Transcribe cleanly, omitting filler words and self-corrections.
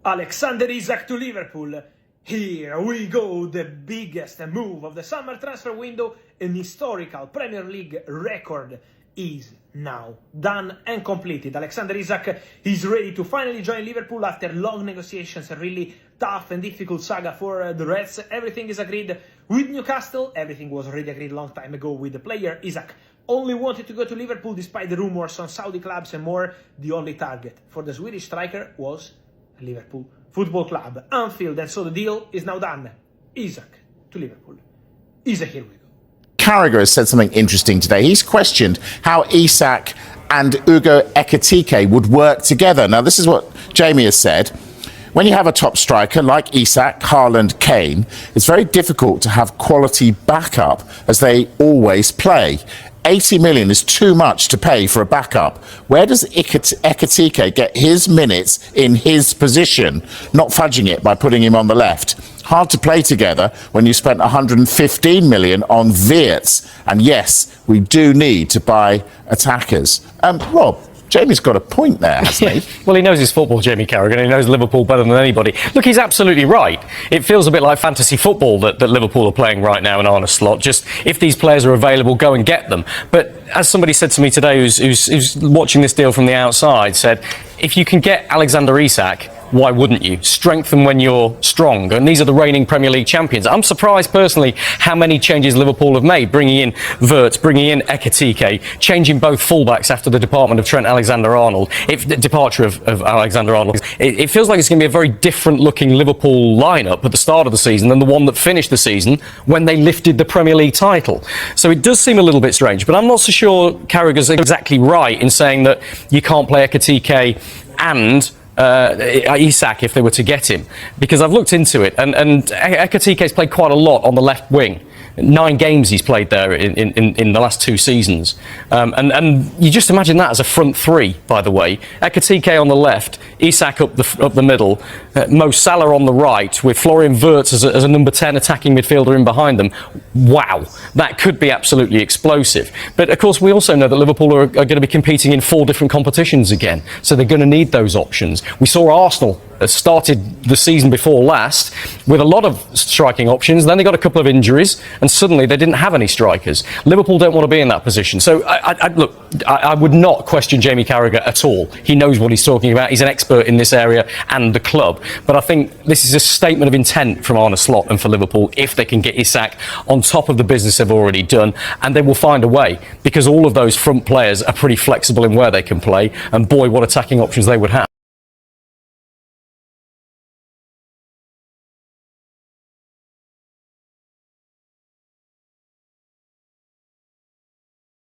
Alexander Isak to Liverpool. Here we go, the biggest move of the summer transfer window. An historical Premier League record is now done and completed. Alexander Isak is ready to finally join Liverpool after long negotiations, a really tough and difficult saga for the Reds. Everything is agreed with Newcastle. Everything was already agreed a long time ago with the player. Isak only wanted to go to Liverpool despite the rumors on Saudi clubs and more. The only target for the Swedish striker was Liverpool Football Club, Anfield, and so the deal is now done. Isak to Liverpool. Isak, here we go. Carragher has said something interesting today. He's questioned how Isak and Ugo Ekitike would work together. Now, this is what Jamie has said. When you have a top striker like Isak, Haaland, Kane, it's very difficult to have quality backup as they always play. 80 million is too much to pay for a backup. Where does Ekitike get his minutes in his position, not fudging it by putting him on the left? Hard to play together when you spent 115 million on Wirtz. And yes, we do need to buy attackers. Rob, Jamie's got a point there, hasn't he? Well, he knows his football, Jamie Carragher, and he knows Liverpool better than anybody. Look, he's absolutely right. It feels a bit like fantasy football that Liverpool are playing right now in Arne Slot. Just, if these players are available, go and get them. But as somebody said to me today who's watching this deal from the outside, said, if you can get Alexander Isak, why wouldn't you? Strengthen when you're strong. And these are the reigning Premier League champions. I'm surprised, personally, how many changes Liverpool have made, bringing in Wirtz, bringing in Ekitike, changing both fullbacks after the departure of Trent Alexander-Arnold. It feels like it's going to be a very different-looking Liverpool lineup at the start of the season than the one that finished the season when they lifted the Premier League title. So it does seem a little bit strange, but I'm not so sure Carragher's exactly right in saying that you can't play Ekitike and Isak if they were to get him, because I've looked into it and Ekitike's played quite a lot on the left wing. 9 games he's played there in the last 2 seasons, and you just imagine that as a front three. By the way, Ekitike on the left, Isak up the middle, Mo Salah on the right, with Florian Wirtz as a number 10 attacking midfielder in behind them. Wow, that could be absolutely explosive. But of course, we also know that Liverpool are going to be competing in 4 different competitions again, so they're going to need those options. We saw Arsenal started the season before last with a lot of striking options, then they got a couple of injuries and suddenly they didn't have any strikers. Liverpool don't want to be in that position. So I would not question Jamie Carragher at all. He knows what he's talking about. He's an expert in this area and the club. But I think this is a statement of intent from Arne Slot and for Liverpool if they can get Isak on top of the business they've already done, and they will find a way, because all of those front players are pretty flexible in where they can play, and boy, what attacking options they would have.